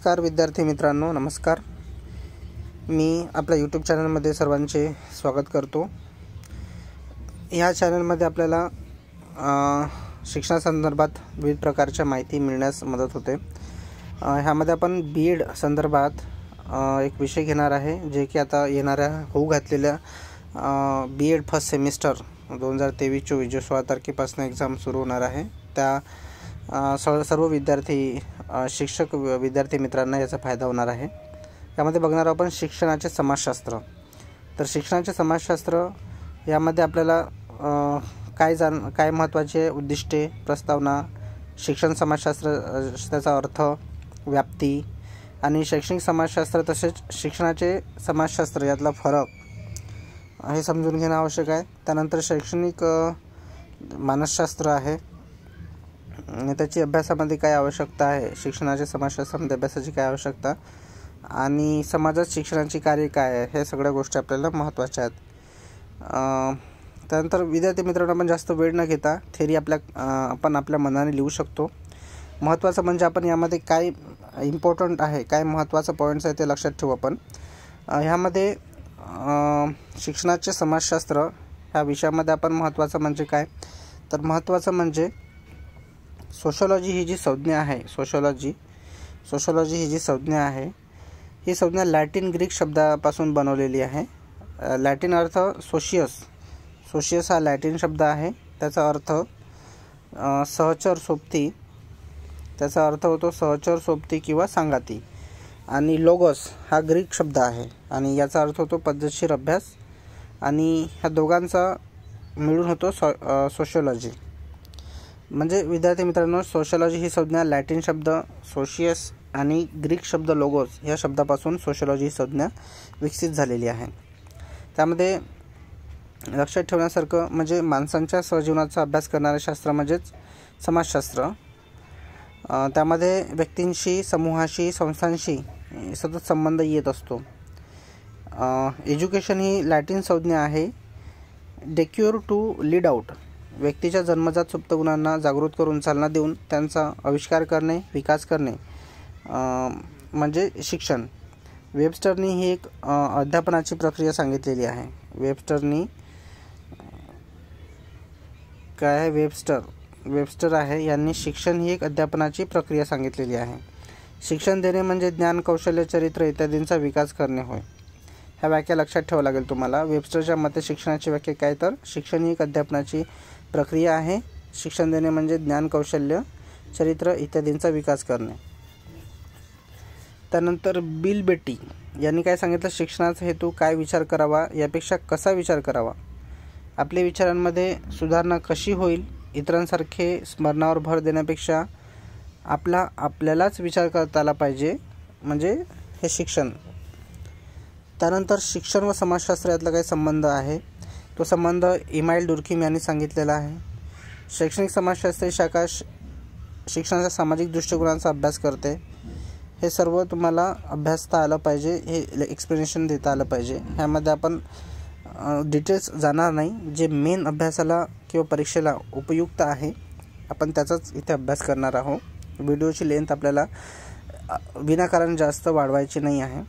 नमस्कार विद्यार्थी मित्रांनो, नमस्कार. मी आपल्या यूट्यूब चॅनलमध्ये सर्वांचे स्वागत करतो. ह्या चॅनलमध्ये आपल्याला शिक्षणासंदर्भात विविध प्रकारच्या माहिती मिळण्यास मदत होते. ह्यामध्ये आपण बीएड संदर्भात एक विषय घेणार आहे, जे की आता येणाऱ्या होऊ घातलेल्या बीएड फर्स्ट सेमिस्टर 2023-24 जो 16 तारखेपासून एक्झाम सुरू होणार आहे, त्या सर्व विद्यार्थी शिक्षक विद्यार्थी मित्रांना याचा फायदा होणार आहे. यामध्ये बघणार आपण शिक्षणाचे समाजशास्त्र. तर शिक्षणाचे समाजशास्त्र यामध्ये आपल्याला काय महत्त्वाचे उद्दिष्टे, प्रस्तावना, शिक्षण समाजशास्त्र त्याचा अर्थ, व्याप्ती आणि शैक्षणिक समाजशास्त्र तसेच शिक्षणाचे समाजशास्त्र यातला फरक हे समजून घेणं आवश्यक आहे. त्यानंतर शैक्षणिक मानसशास्त्र आहे आणि त्याची अभ्यासामध्ये काय आवश्यकता आहे, शिक्षणाच्या समाजशास्त्रामध्ये अभ्यासाची काय आवश्यकता आणि समाजात शिक्षणाची कार्य काय आहे, हे सगळ्या गोष्टी आपल्याला महत्त्वाच्या आहेत. त्यानंतर विद्यार्थी मित्रांनो, आपण जास्त वेळ न घेता थेरी आपण आपल्या मनाने लिहू शकतो. महत्त्वाचं म्हणजे आपण यामध्ये काय इम्पॉर्टंट आहे, काय महत्त्वाचं पॉईंट्स आहे ते लक्षात ठेवू. आपण ह्यामध्ये शिक्षणाचे समाजशास्त्र ह्या विषयामध्ये आपण महत्त्वाचं म्हणजे काय, तर महत्त्वाचं म्हणजे सोशॉलॉजी ही जी संज्ञा आहे, सोशॉलॉजी ही जी संज्ञा आहे, ही संज्ञा लॅटिन ग्रीक शब्दापासून बनवलेली आहे. लॅटिन अर्थ सोशियस हा लॅटिन शब्द आहे. त्याचा अर्थ सहचर सोबती, त्याचा अर्थ होतो सहचर सोबती किंवा सांगाती. आणि लोगोस हा ग्रीक शब्द आहे आणि याचा अर्थ होतो पद्धतशीर अभ्यास, आणि ह्या दोघांचा मिळून होतो सोशिओलॉजी. म्हणजे विद्यार्थी मित्रांनो, सोशिओलॉजी ही संज्ञा लॅटिन शब्द सोशियस आणि ग्रीक शब्द लोगोस या शब्दापासून सोशिओलॉजी ही संज्ञा विकसित झालेली आहे. त्यामध्ये लक्षात ठेवण्यासारखं म्हणजे माणसांच्या सहजीवनाचा अभ्यास करणारे शास्त्र म्हणजेच समाजशास्त्र. त्यामध्ये व्यक्तींशी, समूहाशी, संस्थांशी सतत संबंध येत असतो. एज्युकेशन ही लॅटिन संज्ञा आहे डेक्युअर टू लीड आउट, व्यक्तीच्या जन्मजात सुप्त गुणांना जागृत करून चालना देऊन त्यांचा आविष्कार करणे, विकास करणे म्हणजे शिक्षण. वेबस्टरनी ही एक अध्यापनाची प्रक्रिया सांगितलेली आहे. वेबस्टरनी काय आहे, वेबस्टर आहे, यांनी शिक्षण ही एक अध्यापनाची प्रक्रिया सांगितलेली आहे. शिक्षण देणे म्हणजे ज्ञान, कौशल्य, चरित्र इत्यादींचा विकास करणे होय. ह्या व्याख्या लक्षात ठेवावं लागेल तुम्हाला. वेबस्टरच्या मते शिक्षणाची व्याख्या काय, तर शिक्षण ही एक अध्यापनाची प्रक्रिया आहे. शिक्षण देणे म्हणजे ज्ञान, कौशल्य, चरित्र इत्यादींचा विकास करणे. त्यानंतर बिल बेटी यांनी काय सांगितलं, शिक्षणाचा हेतू काय विचार करावा यापेक्षा कसा विचार करावा, आपल्या विचारांमध्ये सुधारणा कशी होईल, इतरांसारखे स्मरणावर भर देण्यापेक्षा आपल्यालाच विचार करता आला पाहिजे, म्हणजे हे शिक्षण. त्यानंतर शिक्षण व समाजशास्त्र यातला काही संबंध आहे, तो संबंध इमाईल डुर्खीम यांनी सांगितलेला आहे. शैक्षणिक समाजशास्त्र ही शाखा शिक्षणाच्या सामाजिक दृष्टिकोनाचा अभ्यास करते. हे सर्व तुम्हाला अभ्यासता आलं पाहिजे, हे एक्सप्लेनेशन देता आलं पाहिजे. ह्यामध्ये आपण डिटेल्स जाणार नाही, जे मेन अभ्यासाला किंवा परीक्षेला उपयुक्त आहे आपण त्याचाच इथे अभ्यास करणार आहोत. व्हिडिओची लेंथ आपल्याला विनाकारण जास्त वाढवायची नाही आहे.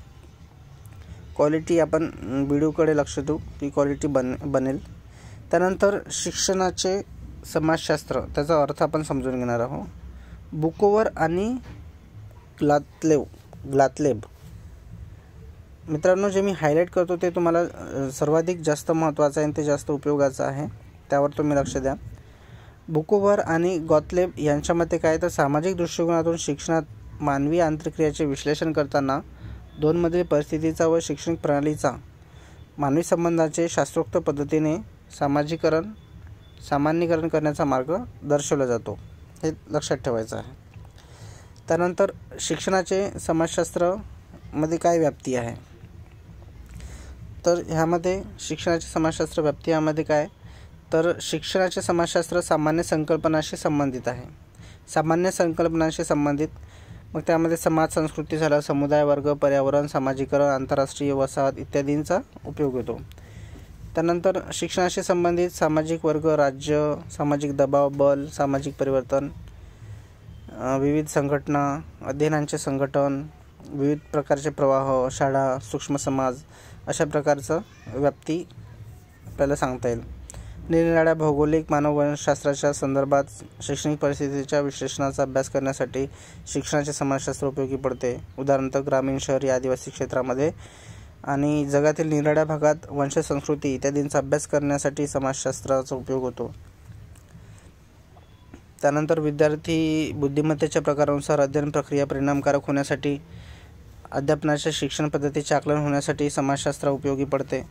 क्वालिटी आपण व्हिडिओकडे लक्ष देऊ की क्वालिटी बनेल. त्यानंतर शिक्षणाचे समाजशास्त्र त्याचा अर्थ आपण समजून घेणार आहोत. बुकोवर आणि ग्लातलेब मित्रांनो, जे मी हायलाईट करतो ते तुम्हाला सर्वाधिक जास्त महत्त्वाचं आहे आणि ते जास्त उपयोगाचं आहे, त्यावर तुम्ही लक्ष द्या. बुकोवर आणि गॉतलेब यांच्या मते काय, तर सामाजिक दृष्टिकोनातून शिक्षणात मानवी आंतरक्रियाचे विश्लेषण करताना दोनमधील परिस्थितीचा व शैक्षणिक प्रणालीचा मानवी संबंधाचे शास्त्रोक्त पद्धतीने सामान्यीकरण करण्याचा मार्ग दर्शवला जातो, हे लक्षात ठेवायचं आहे. त्यानंतर शिक्षणाचे समाजशास्त्रामध्ये काय व्याप्ती आहे, तर ह्यामध्ये शिक्षणाचे समाजशास्त्र व्याप्ती यामध्ये काय, तर शिक्षणाचे समाजशास्त्र सामान्य संकल्पनाशी संबंधित आहे. सामान्य संकल्पनाशी संबंधित मग त्यामध्ये समाज, संस्कृती झाला, समुदाय, वर्ग, पर्यावरण, सामाजिकरण, आंतरराष्ट्रीय वसाहत इत्यादींचा उपयोग होतो. त्यानंतर शिक्षणाशी संबंधित सामाजिक वर्ग, राज्य, सामाजिक दबाव, बल, सामाजिक परिवर्तन, विविध संघटना, अध्ययनांचे संघटन, विविध प्रकारचे प्रवाह, शाळा, सूक्ष्म समाज अशा प्रकारचं व्याप्ती आपल्याला सांगता येईल. निरनिराळ्या भौगोलिक मानववंशशास्त्राच्या संदर्भात शैक्षणिक परिस्थितीच्या विश्लेषणाचा अभ्यास करण्यासाठी शिक्षणाचे समाजशास्त्र उपयोगी पडते. उदाहरणार्थ ग्रामीण, शहरी, आदिवासी क्षेत्रामध्ये आणि जगातील निरनिराळ्या भागात वंश, संस्कृती इत्यादींचा अभ्यास करण्यासाठी समाजशास्त्राचा उपयोग होतो. त्यानंतर विद्यार्थी बुद्धिमत्तेच्या प्रकारानुसार अध्ययन प्रक्रिया परिणामकारक होण्यासाठी, अध्यापनाच्या शिक्षण पद्धतीचे आकलन होण्यासाठी समाजशास्त्र उपयोगी पडते.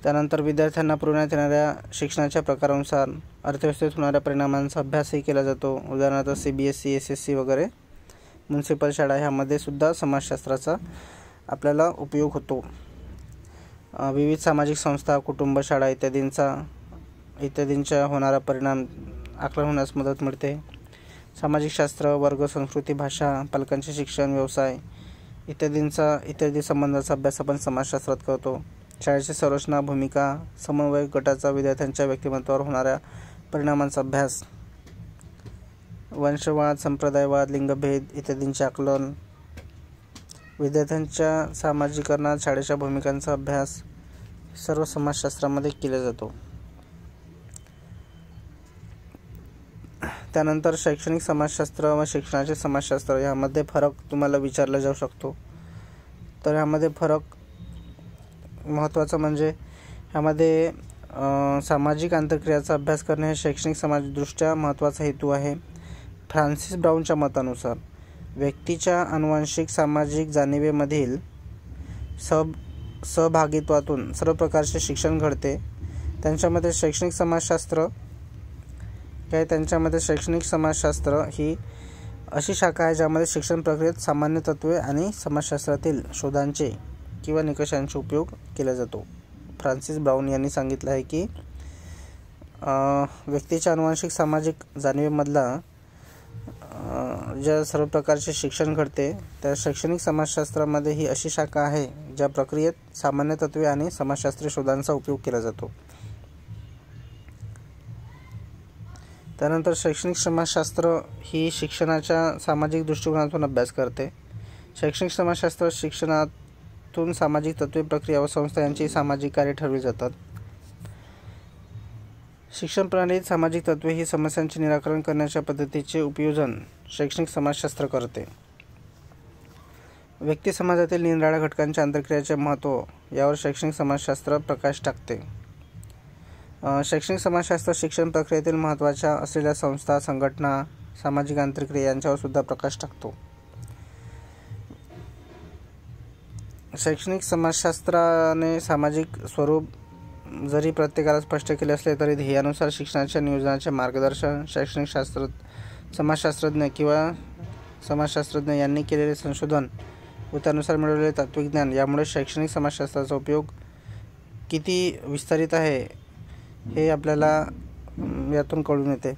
त्यानंतर विद्यार्थ्यांना पुरवण्यात येणाऱ्या शिक्षणाच्या प्रकारानुसार अर्थव्यवस्थेत होणाऱ्या परिणामांचा अभ्यासही केला जातो. उदाहरणार्थ CBSE, SSC वगैरे म्युनिसिपल शाळा ह्यामध्ये सुद्धा समाजशास्त्राचा आपल्याला उपयोग होतो. विविध सामाजिक संस्था, कुटुंब, शाळा इत्यादींच्या होणारा परिणाम आकलन होण्यास मदत मिळते. सामाजिक शास्त्र, वर्ग, संस्कृती, भाषा, पालकांचे शिक्षण, व्यवसाय इत्यादी संबंधाचा अभ्यास आपण समाजशास्त्रात करतो. शाळेची संरचना, भूमिका, समन्वयक गटाचा विद्यार्थ्यांच्या व्यक्तिमत्त्वावर होणाऱ्या परिणामांचा अभ्यास, वंशवाद, संप्रदायवाद, लिंगभेद इत्यादींचे आकलन, विद्यार्थ्यांच्या सामाजिकरणात शाळेच्या भूमिकांचा अभ्यास सर्व समाजशास्त्रामध्ये केला जातो. त्यानंतर शैक्षणिक समाजशास्त्र व शिक्षणाचे समाजशास्त्र यामध्ये फरक तुम्हाला विचारला जाऊ शकतो. तर ह्यामध्ये फरक महत्त्वाचा म्हणजे ह्यामध्ये सामाजिक आंतरक्रियाचा अभ्यास करणे हे शैक्षणिक समाजदृष्ट्या महत्त्वाचा हेतू आहे. फ्रान्सिस ब्राउनच्या मतानुसार व्यक्तीच्या आनुवंशिक सामाजिक जाणीवेमधील सहभागित्वातून सर्व प्रकारचे शिक्षण घडते. त्यांच्यामध्ये शैक्षणिक समाजशास्त्र ही अशी शाखा आहे ज्यामध्ये शिक्षण प्रक्रियेत सामान्य तत्त्वे आणि समाजशास्त्रातील शोधांचे किंवा निकषांचे उपयोग केला जातो. फ्रान्सिस ब्राउन यांनी सांगितलं आहे की व्यक्तीच्या आनुवंशिक सामाजिक जाणीवेमधला ज्या सर्व प्रकारचे शिक्षण घडते त्या शैक्षणिक समाजशास्त्रामध्ये ही अशी शाखा आहे ज्या प्रक्रियेत सामान्य तत्त्वे आणि समाजशास्त्रीय शोधांचा उपयोग केला जातो. त्यानंतर शैक्षणिक समाजशास्त्र ही शिक्षणाच्या सामाजिक दृष्टिकोनातून अभ्यास करते. शैक्षणिक समाजशास्त्र शिक्षणातून सामाजिक तत्त्वे, प्रक्रिया व संस्था यांची सामाजिक कार्य ठरवली जातात. शिक्षण प्रणालीत सामाजिक तत्त्वे ही समस्यांचे निराकरण करण्याच्या पद्धतीचे उपयोजन शैक्षणिक समाजशास्त्र करते. व्यक्ती समाजातील निरनिराळ्या घटकांच्या आंतरक्रियाचे महत्त्व यावर शैक्षणिक समाजशास्त्र प्रकाश टाकते. शैक्षणिक समाजशास्त्र शिक्षण प्रक्रियेतील महत्त्वाच्या असलेल्या संस्था, संघटना, सामाजिक आंतरक्रिया यांच्यावर सुद्धा प्रकाश टाकतो. शैक्षणिक समाजशास्त्राने सामाजिक स्वरूप जरी प्रत्येकाला स्पष्ट केले असले तरी ध्येयानुसार शिक्षणाच्या नियोजनाचे मार्गदर्शन शैक्षणिक समाजशास्त्रज्ञ किंवा समाजशास्त्रज्ञ यांनी केलेले संशोधन व त्यानुसार मिळवलेले तत्त्वज्ञान यामुळे शैक्षणिक समाजशास्त्राचा उपयोग किती विस्तारित आहे हे आपल्याला यातून कळून येते.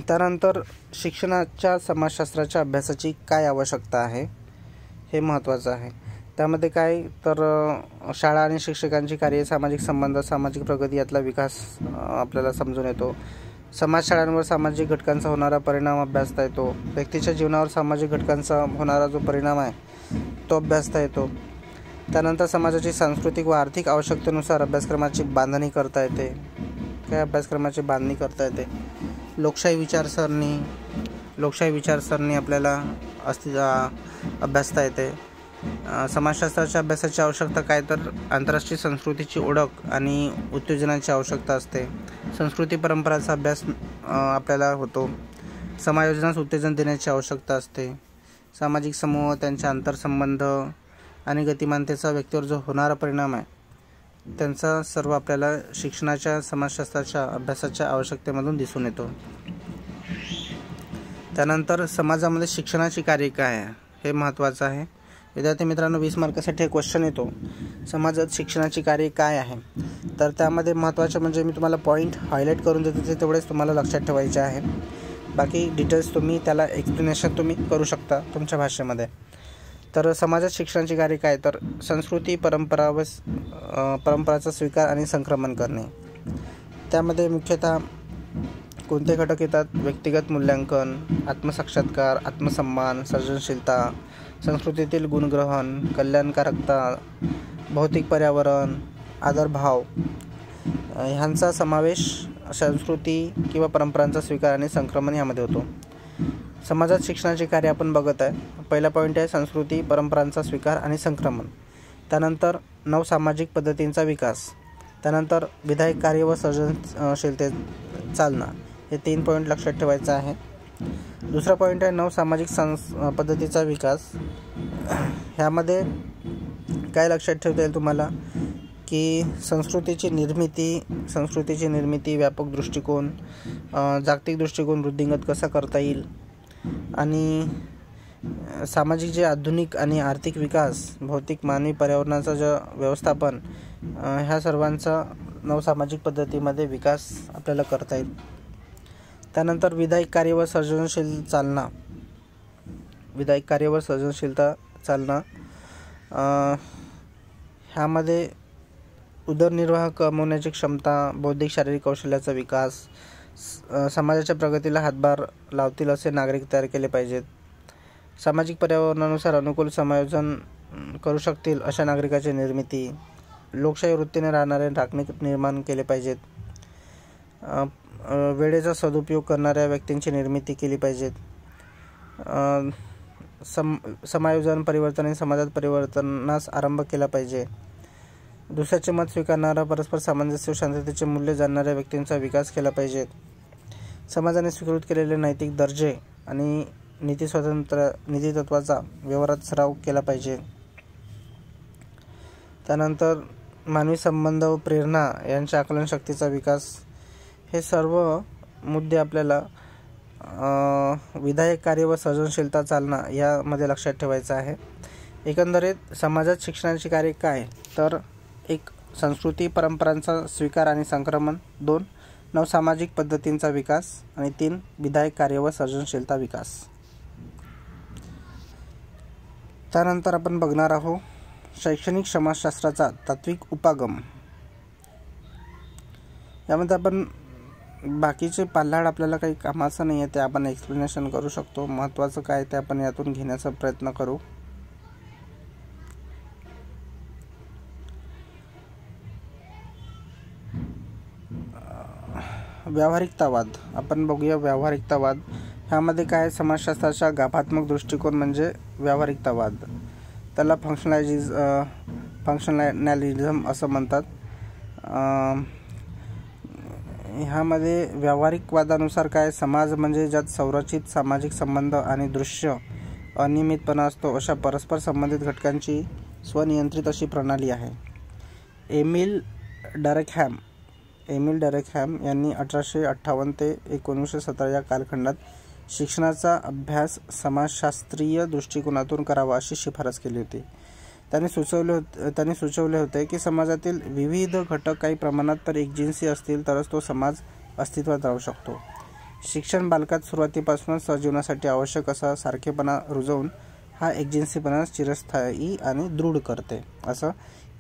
त्यानंतर शिक्षणाच्या समाजशास्त्राच्या अभ्यासाची काय आवश्यकता आहे हे महत्त्वाचं आहे. त्यामध्ये काय तर शाळा आणि शिक्षकांची कार्य, सामाजिक संबंध, सामाजिक प्रगती यातला विकास आपल्याला समजून येतो. समाजशाळांवर सामाजिक घटकांचा होणारा परिणाम अभ्यासता येतो. व्यक्तीच्या जीवनावर सामाजिक घटकांचा होणारा जो परिणाम आहे तो अभ्यासता येतो. त्यानंतर समाजाची सांस्कृतिक व आर्थिक आवश्यकतेनुसार अभ्यासक्रमाची बांधणी करता येते. अभ्यासक्रमाची बांधणी करता येते. लोकशाही विचारसरणी आपल्याला अभ्यासता येते. समाजशास्त्राच्या अभ्यासाची आवश्यकता काय तर आंतरराष्ट्रीय संस्कृतीची ओळख आणि उत्तेजनाची आवश्यकता असते. संस्कृती परंपराचा अभ्यास आपल्याला होतो. समायोजनास उत्तेजन देण्याची आवश्यकता असते. सामाजिक समूह, त्यांच्या आंतरसंबंध आणि गतिमानतेचा व्यक्तीवर जो होणारा परिणाम आहे त्यांचा सर्व आपल्याला शिक्षणाच्या समाजशास्त्राच्या अभ्यासाच्या आवश्यकतेमधून दिसून येतो. त्यानंतर समाजामध्ये शिक्षणाची कार्य काय आहे हे महत्त्वाचं आहे. विद्यार्थी मित्रांनो, 20 मार्कासाठी एक क्वेश्चन येतो, समाजात शिक्षणाची कार्य काय आहे. तर त्यामध्ये महत्त्वाचं म्हणजे मी तुम्हाला पॉईंट हायलाईट करून देतो ते तेवढेच तुम्हाला लक्षात ठेवायचे आहे. बाकी डिटेल्स तुम्ही त्याला एक्सप्लेनेशन तुम्ही करू शकता तुमच्या भाषेमध्ये. तर समाजात शिक्षणाची कार्य काय तर संस्कृती, परंपराचा स्वीकार आणि संक्रमण करणे. त्यामध्ये मुख्यतः कोणते घटक येतात? व्यक्तिगत मूल्यांकन, आत्मसाक्षात्कार, आत्मसन्मान, सर्जनशीलता, संस्कृतीतील गुणग्रहण, कल्याणकारकता, भौतिक पर्यावरण, आदरभाव ह्यांचा समावेश संस्कृती किंवा परंपरांचा स्वीकार आणि संक्रमण यामध्ये होतो. समाजात शिक्षणाचे कार्य आपण बघत आहे. पहिला पॉईंट आहे संस्कृती, परंपरांचा स्वीकार आणि संक्रमण. त्यानंतर नवसामाजिक पद्धतींचा विकास. त्यानंतर विधायक कार्य व सर्जनशीलतेत चालना. हे 3 पॉईंट लक्षात ठेवायचं आहे. दुसरा पॉईंट आहे नवसामाजिक पद्धतीचा विकास. ह्यामध्ये काय लक्षात ठेवता येईल तुम्हाला की संस्कृतीची निर्मिती, व्यापक दृष्टिकोन, जागतिक दृष्टिकोन वृद्धिंगत कसा करता येईल आणि सामाजिक जे आधुनिक आणि आर्थिक विकास, भौतिक मानवी पर्यावरणाचं जे व्यवस्थापन, ह्या सर्वांचा नवसामाजिक पद्धतीमध्ये विकास आपल्याला करता येईल. त्यानंतर विधायक कार्य व सर्जनशीलता चालना. ह्यामध्ये उदरनिर्वाह कमवण्याची क्षमता, बौद्धिक शारीरिक कौशल्याचा विकास, समाजाच्या प्रगतीला हातभार लावतील असे नागरिक तयार केले पाहिजेत. सामाजिक पर्यावरणानुसार अनुकूल समायोजन करू शकतील अशा नागरिकाची निर्मिती, लोकशाही वृत्तीने राहणारे नागरिक निर्माण केले पाहिजेत. वेळेचा सदुपयोग करणाऱ्या व्यक्तींची निर्मिती केली पाहिजेत. समायोजन, परिवर्तन आणि समाजात परिवर्तनास आरंभ केला पाहिजे. दुसऱ्याचे मत स्वीकारणारा, परस्पर सामंजस्य व शांततेचे मूल्य जाणणाऱ्या व्यक्तींचा विकास केला पाहिजे. समाजाने स्वीकृत केलेले नैतिक दर्जे आणि नीतितत्वाचा व्यवहारात सराव केला पाहिजे. त्यानंतर मानवी संबंध व प्रेरणा यांच्या आकलनशक्तीचा विकास. हे सर्व मुद्दे आपल्याला विधायक कार्य व सर्जनशीलता चालना यामध्ये लक्षात ठेवायचं आहे. एकंदरीत समाजात शिक्षणाचे कार्य काय? तर 1. संस्कृती परंपरांचा स्वीकार आणि संक्रमण. 2. नवसामाजिक पद्धतींचा विकास. आणि 3. विधायक कार्य व सर्जनशीलता विकास. त्यानंतर आपण बघणार आहोत शैक्षणिक समाजशास्त्राचा तात्विक उपागम. यामध्ये आपण बाकीचे पाल्हाड आपल्याला काही कामाचं नाही आहे, ते आपण एक्सप्लेनेशन करू शकतो. महत्त्वाचं काय ते आपण यातून घेण्याचा प्रयत्न करू. व्यावहारिकतावाद आपण बघूया. व्यावहारिकतावाद ह्यामध्ये काय? समाजशास्त्राचा गाभात्मक दृष्टिकोन म्हणजे व्यावहारिकतावाद. त्याला फंक्शनॅलिझम असं म्हणतात. ह्यामध्ये व्यावहारिकवादानुसार काय? समाज म्हणजे ज्यात संरचित सामाजिक संबंध आणि दृश्य अनियमितपणा असतो अशा परस्पर संबंधित घटकांची स्वनियंत्रित अशी प्रणाली आहे. एमिल डरेकहॅम यांनी 1858 ते 1917 या कालखंडात शिक्षणाचा अभ्यास समाजशास्त्रीय दृष्टिकोनातून करावा अशी शिफारस केली होती. त्यांनी सुचवले होते की समाजातील विविध घटक काही प्रमाणात तर एकजिन्सी असतील तरच तो समाज अस्तित्वात राहू शकतो. शिक्षण बालकात सुरुवातीपासूनच सहजीवनासाठी आवश्यक असा सारखेपणा रुजवून हा एकजिन्सीपणा चिरस्थायी आणि दृढ करते, असं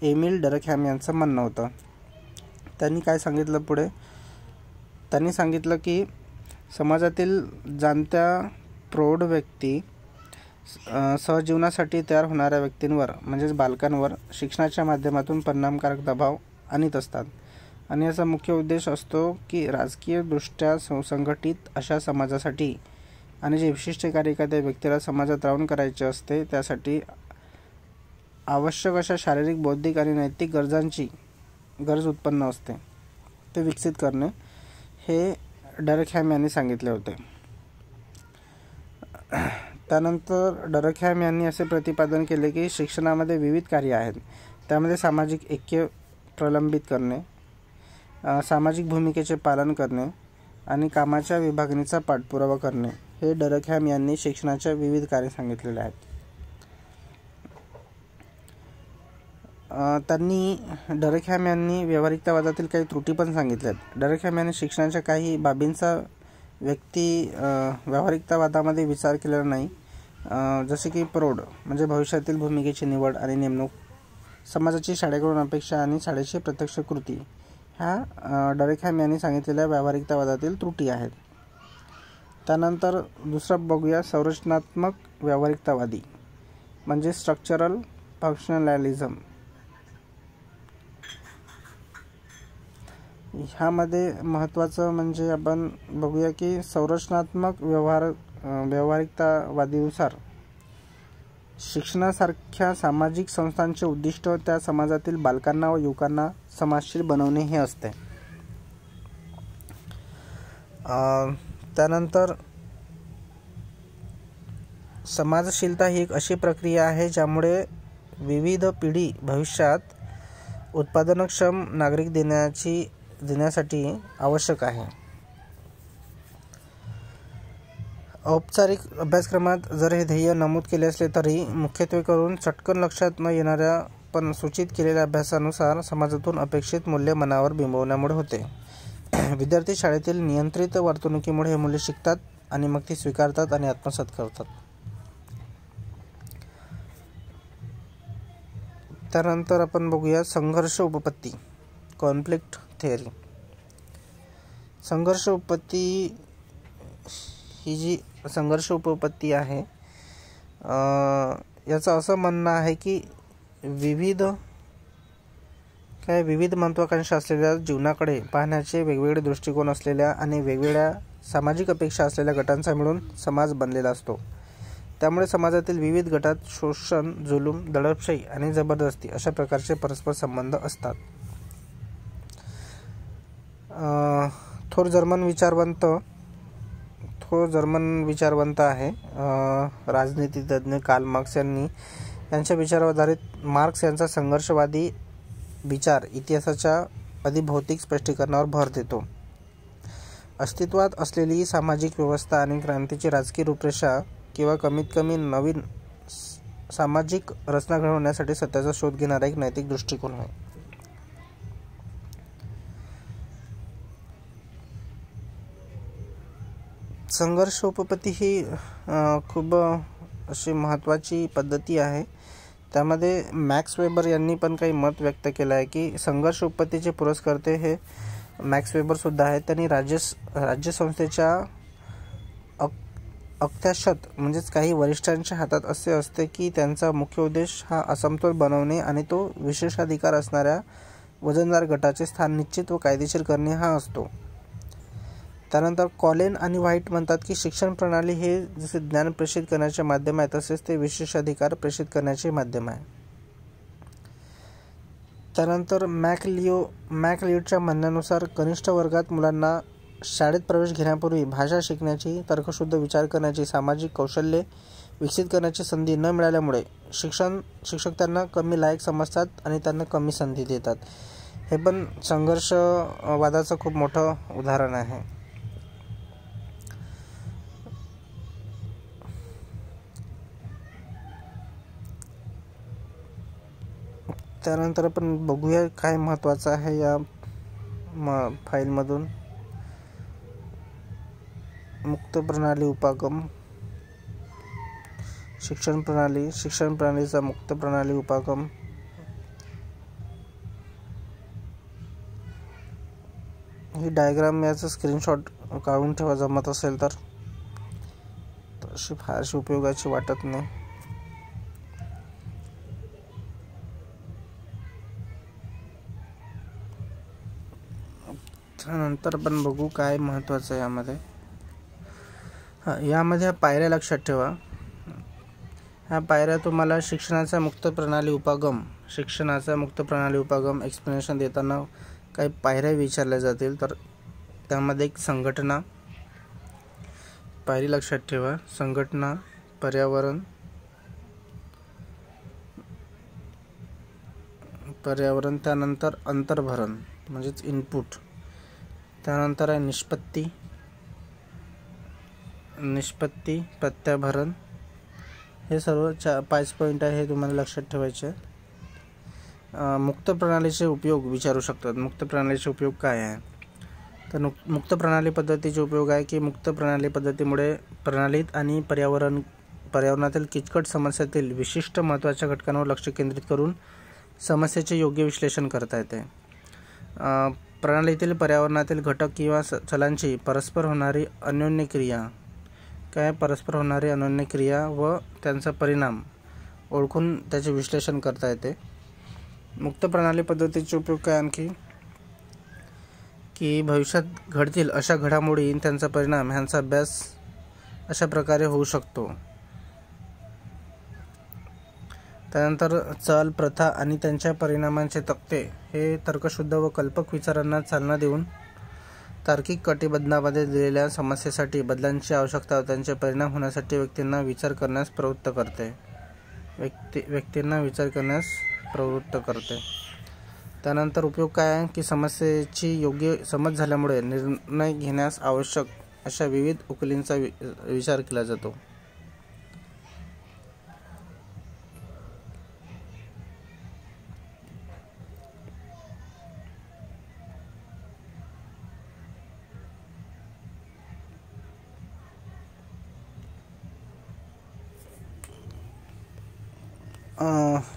एमिल डरेकहॅम यांचं म्हणणं होतं. त्यांनी काय सांगितलं पुढे? त्यांनी सांगितलं की समाजातील जाणत्या प्रौढ व्यक्ती सहजीवनासाठी तयार होणाऱ्या व्यक्तींवर म्हणजेच बालकांवर शिक्षणाच्या माध्यमातून परिणामकारक दबाव आणत असतात आणि याचा मुख्य उद्देश असतो की राजकीयदृष्ट्या सुसंघटित अशा समाजासाठी आणि जे विशिष्ट कार्य एखाद्या व्यक्तीला समाजात राहून करायचे असते त्यासाठी आवश्यक अशा शारीरिक, बौद्धिक आणि नैतिक गरज उत्पन्न असते ते विकसित करणे, हे डरेकहॅम यांनी सांगितले होते. त्यानंतर डरेकहॅम यांनी असे प्रतिपादन केले की शिक्षणामध्ये विविध कार्य आहेत. त्यामध्ये सामाजिक ऐक्य प्रलंबित करणे, सामाजिक भूमिकेचे पालन करणे आणि कामाच्या विभागणीचा पाठपुरावा करणे, हे डरेकहॅम यांनी शिक्षणाच्या विविध कार्य सांगितलेले आहेत. डरेकहॅम यांनी व्यावहारिकतावादातील काही त्रुटी पण सांगितल्यात. डरेकहॅम यांनी शिक्षणाच्या काही बाबींचा व्यावहारिकतावादामध्ये विचार केलेला नाही, जसे की प्रौढ म्हणजे भविष्यातील भूमिकेची निवड आणि नेमणूक, समाजाची शाळेकडून अपेक्षा आणि शाळेची प्रत्यक्ष कृती, ह्या डरेकहॅम यांनी सांगितलेल्या व्यावहारिकतावादातील त्रुटी आहेत. त्यानंतर दुसरं बघूया संरचनात्मक व्यावहारिकतावादी म्हणजे स्ट्रक्चरल फंक्शनॅलिझम. ह्यामध्ये महत्त्वाचं म्हणजे आपण बघूया की संरचनात्मक व्यावहारिकतावादीनुसार शिक्षणासारख्या सामाजिक संस्थांचे उद्दिष्ट त्या समाजातील बालकांना व युवकांना समाजशील बनवणे हे असते. त्यानंतर समाजशीलता ही एक अशी प्रक्रिया आहे ज्यामुळे विविध पिढी भविष्यात उत्पादनक्षम नागरिक देण्यासाठी आवश्यक आहे. औपचारिक अभ्यासक्रमात जर हे ध्येय नमूद केले असले तरी मुख्यत्वे करून चटकन लक्षात न येणाऱ्या पण सूचित केलेल्या अभ्यासानुसार समाजातून अपेक्षित मूल्य मनावर बिंबवण्यामुळे होते. विद्यार्थी शाळेतील नियंत्रित वर्तणुकीमुळे हे मूल्य शिकतात आणि मग ती स्वीकारतात आणि आत्मसात करतात. त्यानंतर आपण बघूया संघर्ष उपपत्ती कॉन्फ्लिक्ट थिअरी. संघर्ष उपपत्ती ही जी संघर्ष उपपत्ती आहे याचं असं म्हणणं आहे की विविध महत्त्वाकांक्षा असलेल्या जीवनाकडे पाहण्याचे वेगवेगळे दृष्टिकोन असलेल्या आणि वेगवेगळ्या सामाजिक अपेक्षा असलेल्या गटांचा मिळून समाज बनलेला असतो. त्यामुळे समाजातील विविध गटात शोषण, जुलूम, दडपशाही आणि जबरदस्ती अशा प्रकारचे परस्पर संबंध असतात. थोर जर्मन विचारवंत आहे राजनीतिज्ञ कार्ल मार्क्स यांच्या विचारावर आधारित मार्क्स यांचा संघर्षवादी विचार इतिहासाच्या अधिभौतिक स्पष्टीकरणावर भर देतो. अस्तित्वात असलेली सामाजिक व्यवस्था आणि क्रांतीची राजकीय रूपरेषा किंवा कमीत कमी नवीन सामाजिक रचना घडवण्यासाठी सत्याचा शोध घेणारा एक नैतिक दृष्टिकोन आहे. संघर्ष उपपत्ती ही खूप अशी महत्त्वाची पद्धती आहे. त्यामध्ये मॅक्स वेबर यांनी पण काही मत व्यक्त केलं आहे की संघर्ष उपपत्तीचे पुरस्कर्ते हे मॅक्स वेबर सुद्धा आहेत. त्यांनी राज्यसंस्थेच्या अख्त्याशत म्हणजेच काही वरिष्ठांच्या हातात असे असते की त्यांचा मुख्य उद्देश हा असमतोल बनवणे आणि तो विशेषाधिकार असणाऱ्या वजनदार गटाचे स्थान निश्चित व कायदेशीर करणे हा असतो. त्यानंतर कॉलेन आणि व्हाईट म्हणतात की शिक्षण प्रणाली हे जसे ज्ञान प्रेषित करण्याचे माध्यम आहे तसेच ते विशेषाधिकार प्रेषित करण्याचे माध्यम आहे. त्यानंतर मॅकलिओडच्या म्हणण्यानुसार कनिष्ठ वर्गात मुलांना शाळेत प्रवेश घेण्यापूर्वी भाषा शिकण्याची, तर्कशुद्ध विचार करण्याची, सामाजिक कौशल्ये विकसित करण्याची संधी न मिळाल्यामुळे शिक्षक त्यांना कमी लायक समजतात आणि त्यांना कमी संधी देतात. हे पण संघर्षवादाचं खूप मोठं उदाहरण आहे. त्यानंतर आपण बघूया काय महत्त्वाचं आहे या फाईलमधून. मुक्त प्रणाली उपागम, शिक्षण प्रणालीचा मुक्त प्रणाली उपागम, ही डायग्राम याचं स्क्रीनशॉट काढून ठेवा जमत असेल तर, अशी फारशी उपयोगाची वाटत नाही. त्यानंतर आपण बघू काय महत्त्वाचं आहे यामध्ये. यामध्ये पायऱ्या लक्षात ठेवा. ह्या पायऱ्या तुम्हाला शिक्षणाचा मुक्त प्रणाली उपागम एक्सप्लेनेशन देताना काही पायऱ्या विचारल्या जातील. तर त्यामध्ये एक संघटना पायरी लक्षात ठेवा. संघटना, पर्यावरण, त्यानंतर अंतर्भरण म्हणजेच इनपुट, त्यानंतर आहे निष्पत्ती, प्रत्याभरण. हे सर्व 5 पॉईंट आहे, हे तुम्हाला लक्षात ठेवायचे. मुक्त प्रणालीचे उपयोग विचारू शकतात. मुक्त प्रणालीचे उपयोग काय आहे तर मुक्त प्रणाली पद्धतीचे उपयोग आहे की मुक्त प्रणाली पद्धतीमुळे प्रणालीत आणि पर्यावरणातील किचकट समस्यातील विशिष्ट महत्त्वाच्या घटकांवर लक्ष केंद्रित करून समस्येचे योग्य विश्लेषण करता येते. प्रणालीतील पर्यावरणातील घटक किंवा चलांची परस्पर होणारी अन्योन्य क्रिया, परस्पर होणारी अन्योन्य क्रिया व त्यांचा परिणाम ओळखून त्याचे विश्लेषण करता येते. मुक्त प्रणाली पद्धतीचे उपयोग काय आणखी, की भविष्यात घडतील अशा घडामोडी, त्यांचा परिणाम ह्यांचा अभ्यास अशा प्रकारे होऊ शकतो. त्यानंतर चल, प्रथा आणि त्यांच्या परिणामांचे तक्ते हे तर्कशुद्ध व कल्पक विचारांना चालना देऊन तार्किक कटिबद्धामध्ये दिलेल्या समस्येसाठी बदलांची आवश्यकता व त्यांचे परिणाम होण्यासाठी व्यक्तींना विचार करण्यास प्रवृत्त करते. त्यानंतर उपयोग काय आहे, की समस्येची योग्य समज झाल्यामुळे निर्णय घेण्यास आवश्यक अशा विविध उकलींचा विचार केला जातो.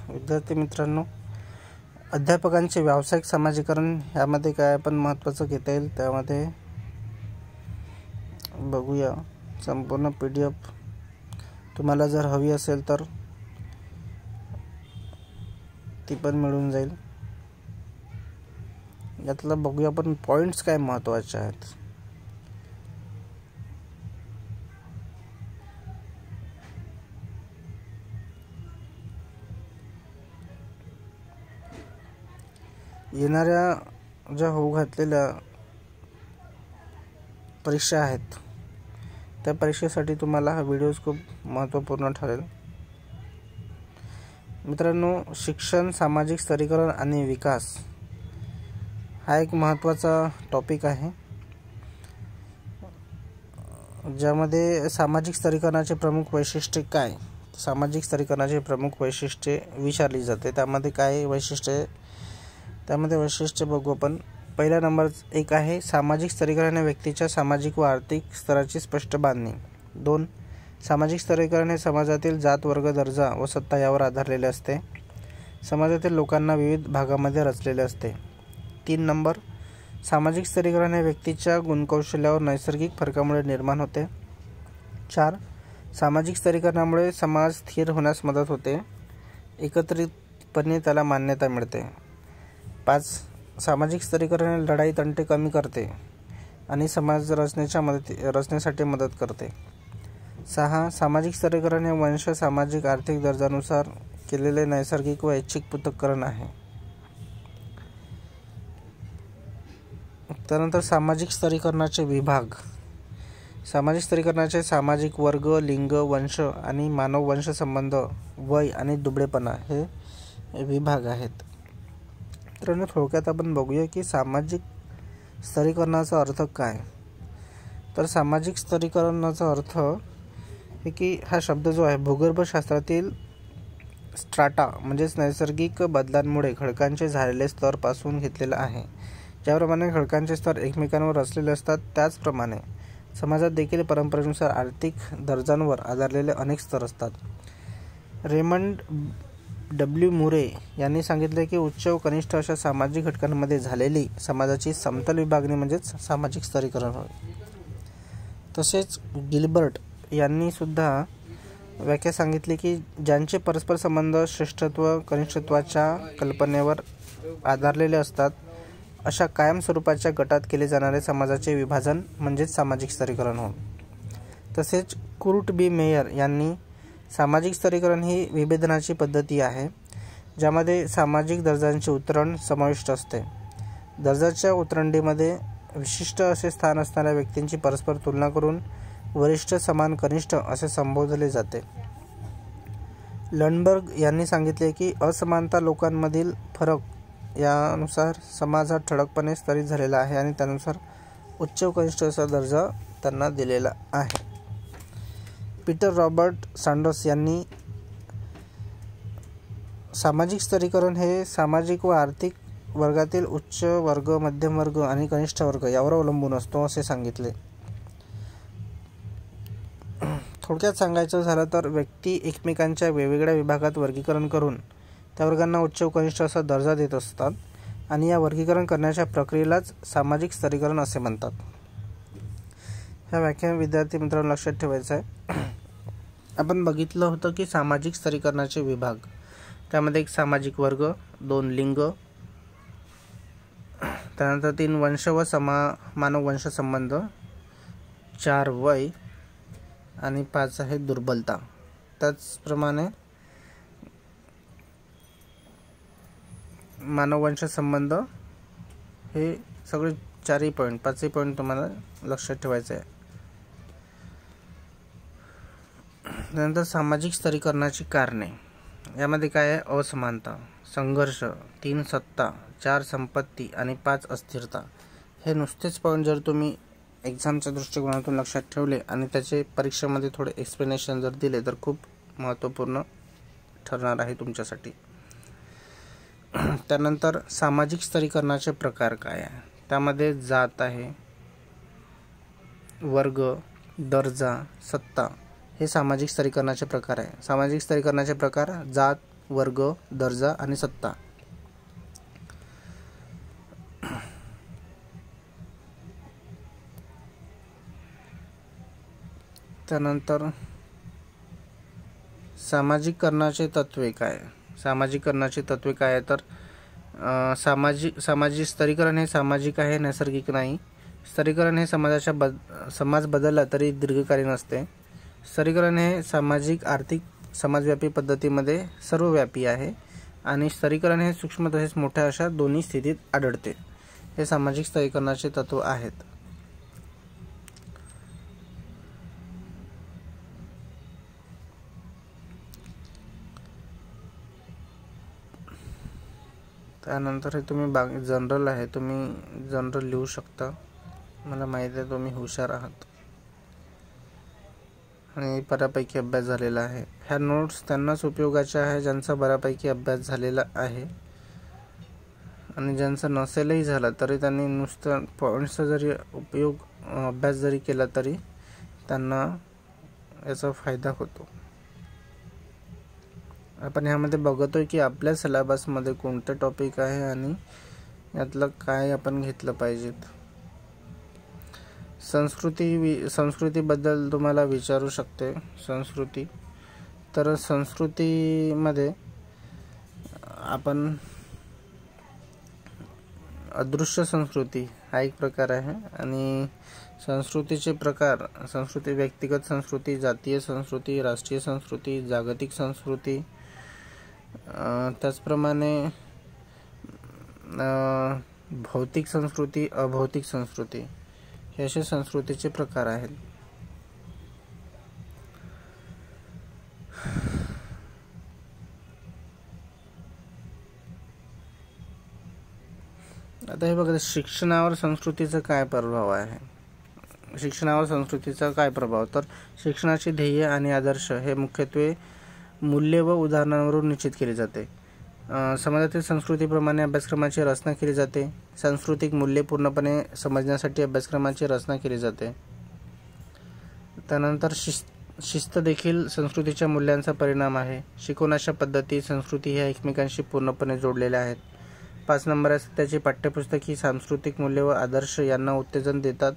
विद्यार्थी मित्रांनो, अध्यापकांचे व्यावसायिक समाजीकरण ह्यामध्ये काय आपण महत्त्वाचं घेता येईल त्यामध्ये बघूया. संपूर्ण PDF तुम्हाला जर हवी असेल तर ती पण मिळून जाईल. यातलं बघूया आपण पॉईंट्स काय महत्त्वाचे आहेत. येणाऱ्या ज्या होऊ घातलेल्या परीक्षा आहेत त्या परीक्षेसाठी तुम्हाला हा व्हिडिओ खूप महत्त्वपूर्ण ठरेल. मित्रांनो, शिक्षण, सामाजिक स्तरीकरण आणि विकास हा एक महत्त्वाचा टॉपिक आहे, ज्यामध्ये सामाजिक स्तरीकरणाचे प्रमुख वैशिष्ट्ये काय, सामाजिक स्तरीकरणाचे प्रमुख वैशिष्ट्ये विचारली जाते. त्यामध्ये काय वैशिष्ट्ये, त्यामध्ये वैशिष्ट्य बघू आपण. पहिला नंबर 1 आहे सामाजिक स्तरीकरण हे व्यक्तीच्या सामाजिक व आर्थिक स्तराची स्पष्ट बांधणी. 2. सामाजिक स्तरीकरण हे समाजातील जात, वर्ग, दर्जा व सत्ता यावर आधारलेले असते. समाजातील लोकांना विविध भागामध्ये रचलेले असते. 3 नंबर सामाजिक स्तरीकरण हे व्यक्तीच्या गुणकौशल्यावर नैसर्गिक फरकामुळे निर्माण होते. 4. सामाजिक स्तरीकरणामुळे समाज स्थिर होण्यास मदत होते, एकत्रितपणे त्याला मान्यता मिळते. 5. सामाजिक स्तरीकरण लढाई तंटे कमी करते आणि समाज रचनेसाठी मदत करते. 6. सामाजिक स्तरीकरण हे वंश, सामाजिक, आर्थिक दर्जानुसार केलेले नैसर्गिक व ऐच्छिक पृथक्करण आहे. त्यानंतर सामाजिक स्तरीकरणाचे विभाग. सामाजिक स्तरीकरणाचे सामाजिक वर्ग, लिंग, वंश आणि मानव वंश संबंध, वय आणि दुबळेपणा हे विभाग आहेत. मित्रांनो, थोडक्यात आपण बघूया की सामाजिक स्तरीकरणाचा अर्थ काय. तर सामाजिक स्तरीकरणाचा अर्थ हे की हा शब्द जो आहे भूगर्भशास्त्रातील स्ट्राटा म्हणजेच नैसर्गिक बदलांमुळे खडकांचे झालेले स्तर पासून घेतलेला आहे. ज्याप्रमाणे खडकांचे स्तर एकमेकांवर रचलेले असतात त्याचप्रमाणे समाजात देखील परंपरेनुसार आर्थिक दर्जांवर आधारलेले अनेक स्तर असतात. Raymond W. मुरे यांनी सांगितले की उच्च व कनिष्ठ अशा सामाजिक घटकांमध्ये झालेली समाजाची समतल विभागणी म्हणजेच सामाजिक स्तरीकरण होय. तसेच गिल्बर्ट यांनी सुद्धा व्याख्या सांगितली की ज्यांचे परस्पर संबंध श्रेष्ठत्व कनिष्ठत्वाच्या कल्पनेवर आधारलेले असतात अशा कायम स्वरूपाच्या गटात केले जाणारे समाजाचे विभाजन म्हणजेच सामाजिक स्तरीकरण होय. तसेच कुर्ट B. मेयर यांनी सामाजिक स्तरीकरण ही विभेदनाची पद्धती आहे ज्यामध्ये सामाजिक दर्जांचे उतरण समाविष्ट असते. दर्जाच्या उतरंडीमध्ये विशिष्ट असे स्थान असणाऱ्या व्यक्तींची परस्पर तुलना करून वरिष्ठ, समान, कनिष्ठ असे संबोधले जाते. लंडबर्ग यांनी सांगितले की असमानता लोकांमधील फरक यानुसार समाज हा ठळकपणे स्तरित झालेला आहे आणि त्यानुसार उच्च व कनिष्ठ असा दर्जा त्यांना दिलेला आहे. पीटर रॉबर्ट सँडर्स यांनी सामाजिक स्तरीकरण हे सामाजिक व आर्थिक वर्गातील उच्च वर्ग, मध्यम वर्ग आणि कनिष्ठ वर्ग यावर अवलंबून असतो असे सांगितले. थोडक्यात सांगायचं झालं तर व्यक्ती एकमेकांच्या वेगवेगळ्या विभागात वर्गीकरण करून त्या वर्गांना उच्च व कनिष्ठ असा दर्जा देत असतात आणि या वर्गीकरण करण्याच्या प्रक्रियेलाच सामाजिक स्तरीकरण असे म्हणतात. ह्या व्याख्या विद्यार्थी मित्रांनो लक्षात ठेवायचं आहे. आपण बघितलं होतं की सामाजिक स्तरीकरणाचे विभाग, त्यामध्ये एक सामाजिक वर्ग, 2 लिंग, त्यानंतर 3 वंश व मानव वंश संबंध, 4 वय आणि 5 आहे दुर्बलता. त्याचप्रमाणे मानव वंश संबंध हे सगळे 4 पॉईंट 5 पॉईंट तुम्हाला लक्षात ठेवायचे आहे. त्यानंतर सामाजिक स्तरीकरणाची कारणे, यामध्ये काय आहे? असमानता, संघर्ष, 3 सत्ता, 4 संपत्ती आणि 5 अस्थिरता. हे नुसतेच पॉईंट जर तुम्ही एक्झामच्या दृष्टिकोनातून लक्षात ठेवले आणि त्याचे परीक्षेमध्ये थोडे एक्सप्लेनेशन जर दिले तर खूप महत्त्वपूर्ण ठरणार आहे तुमच्यासाठी. त्यानंतर सामाजिक स्तरीकरणाचे प्रकार काय आहे? त्यामध्ये जात आहे, वर्ग, दर्जा, सत्ता हे सामाजिक स्तरीकरणाचे प्रकार आहे. सामाजिक स्तरीकरणाचे प्रकार जात, वर्ग, दर्जा आणि सत्ता. त्यानंतर सामाजिकरणाचे तत्त्वे काय? सामाजिकरणाची तत्त्वे काय आहे तर सामाजिक स्तरीकरण हे सामाजिक आहे, नैसर्गिक नाही. स्तरीकरण हे समाज बदलला तरी दीर्घकालीन असते. स्तरीकरण हे सामाजिक, आर्थिक, समाजव्यापी पद्धतीमध्ये सर्वव्यापी आहे आणि स्तरीकरण हे सूक्ष्म तसेच मोठ्या अशा दोन्ही स्थितीत आढळते. हे सामाजिक स्तरीकरणाचे तत्व आहेत. त्यानंतर हे तुम्ही जनरल आहे, तुम्ही जनरल लिहू शकता. मला माहिती आहे तुम्ही हुशार आहात आणि बऱ्यापैकी अभ्यास झालेला आहे. ह्या नोट्स त्यांनाच उपयोगाच्या आहे ज्यांचा बऱ्यापैकी अभ्यास झालेला आहे, आणि ज्यांचा नसेलही झाला तरी त्यांनी नुसतं पॉईंट्सचा जरी अभ्यास जरी केला तरी त्यांना याचा फायदा होतो. आपण ह्यामध्ये बघतोय की आपल्या सिलेबसमध्ये कोणते टॉपिक आहे आणि यातलं काय आपण घेतलं पाहिजेत. संस्कृतीबद्दल तुम्हाला विचारू शकते. संस्कृती, तर संस्कृतीमध्ये आपण अदृश्य संस्कृती हा एक प्रकार आहे, आणि संस्कृतीचे प्रकार, संस्कृती व्यक्तिगत संस्कृती, जातीय संस्कृती, राष्ट्रीय संस्कृती, जागतिक संस्कृती, त्याचप्रमाणे भौतिक संस्कृती, अभौतिक संस्कृती, हे असे संस्कृतीचे प्रकार आहेत. आता हे बघा, शिक्षणावर संस्कृतीचा काय प्रभाव आहे? शिक्षणावर संस्कृतीचा काय प्रभाव? तर शिक्षणाचे ध्येय आणि आदर्श हे मुख्यत्वे मूल्य व उदाहरणांवरून निश्चित केले जाते. समाजातील संस्कृतीप्रमाणे अभ्यासक्रमाची रचना केली जाते. सांस्कृतिक मूल्ये पूर्णपणे समजण्यासाठी अभ्यासक्रमाची रचना केली जाते. त्यानंतर शिस्त देखील संस्कृतीच्या मूल्यांचा परिणाम आहे. शिकवण्याच्या पद्धती, संस्कृती ह्या एकमेकांशी पूर्णपणे जोडलेल्या आहेत. 5 नंबर आहे, सध्याची पाठ्यपुस्तके सांस्कृतिक मूल्य व आदर्श यांना उत्तेजन देतात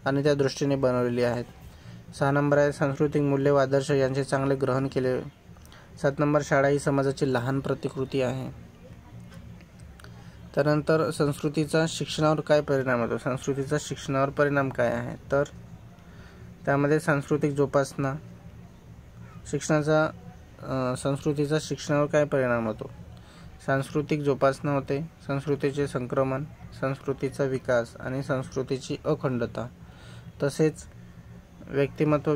आणि त्या दृष्टीने बनवलेली आहेत. 6 नंबर आहे, सांस्कृतिक मूल्य व आदर्श यांचे चांगले ग्रहण केले. 7 नंबर, शाळा ही समाजाची लहान प्रतिकृती आहे. त्यानंतर संस्कृतीचा शिक्षणावर काय परिणाम होतो? संस्कृतीचा शिक्षणावर परिणाम काय आहे? तर त्यामध्ये सांस्कृतिक जोपासना, संस्कृतीचा शिक्षणावर काय परिणाम होतो? सांस्कृतिक जोपासना होते, संस्कृतीचे संक्रमण, संस्कृतीचा विकास आणि संस्कृतीची अखंडता, तसेच व्यक्तिमत्व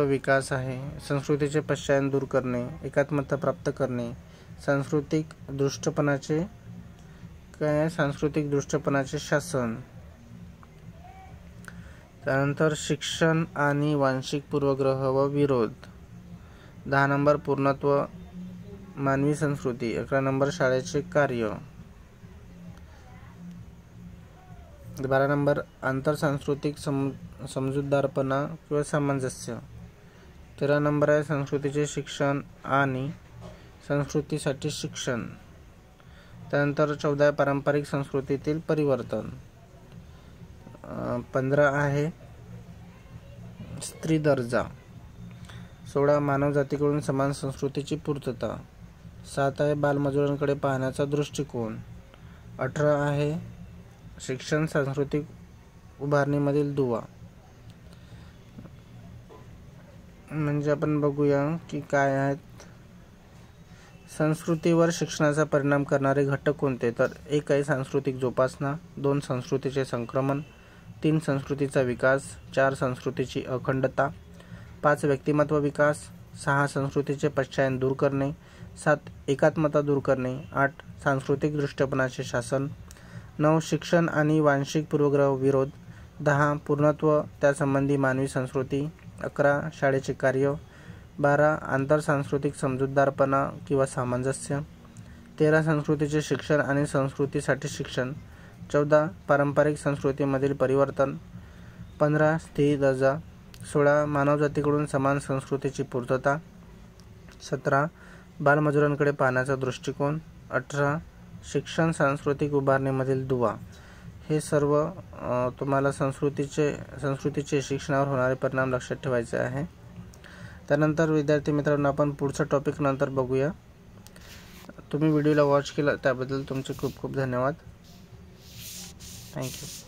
विकास आहे. संस्कृतीचे पश्चायन दूर करणे, एकात्मता प्राप्त करणे, सांस्कृतिक दृष्टपणाचे शासन. त्यानंतर शिक्षण आणि वांशिक पूर्वग्रह व विरोध. 10 नंबर, पूर्णत्व मानवी संस्कृती. 11 नंबर, शाळेचे कार्य. 12 नंबर, आंतरसांस्कृतिक समजूतदारपणा किंवा सामंजस्य. 13 नंबर आहे, संस्कृतीचे शिक्षण आणि संस्कृतीसाठी शिक्षण. त्यानंतर 14 पारंपरिक संस्कृतीतील परिवर्तन. 15 आहे स्त्री दर्जा. 16 मानवजातीकडून समान संस्कृतीची पूर्तता. 7 आहे बालमजुरांकडे पाहण्याचा दृष्टिकोन. 18 आहे शिक्षण सांस्कृतिक उभारणीमधील दुवा. म्हणजे आपण बघूया की काय आहेत. संस्कृतीवर शिक्षणाचा परिणाम करणारे घटक कोणते, तर 1 आहे सांस्कृतिक जोपासना. 2 संस्कृतीचे संक्रमण. 3 संस्कृतीचा विकास. 4 संस्कृतीची अखंडता. 5 व्यक्तिमत्व विकास. 6 संस्कृतीचे पश्चायन दूर करणे. 7 एकात्मता दूर करणे. 8 सांस्कृतिक दृष्टिकोनाचे शासन. 9 शिक्षण आणि वांशिक पूर्वग्रह विरोध. 10 पूर्णत्व त्यासंबंधी मानवी संस्कृती. 11 शाळेचे कार्य. 12 आंतरसांस्कृतिक समजूतदारपणा किंवा सामंजस्य. 13 संस्कृतीचे शिक्षण आणि संस्कृतीसाठी शिक्षण. 14 पारंपरिक संस्कृतीमधील परिवर्तन. 15 स्त्री दर्जा. 16 मानवजातीकडून समान संस्कृतीची पूर्तता. 17 बालमजुरांकडे पाहण्याचा दृष्टिकोन. 18 शिक्षण सांस्कृतिक उभारणीमधील दुवा. हे सर्व तुम्हाला संस्कृतीचे शिक्षणावर होणारे परिणाम लक्षात ठेवायचे आहे. त्यानंतर विद्यार्थी मित्रांनो, आपण पुढचा टॉपिक नंतर बघूया. तुम्ही व्हिडिओला वॉच केला त्याबद्दल तुमचे खूप खूप धन्यवाद. थँक्यू.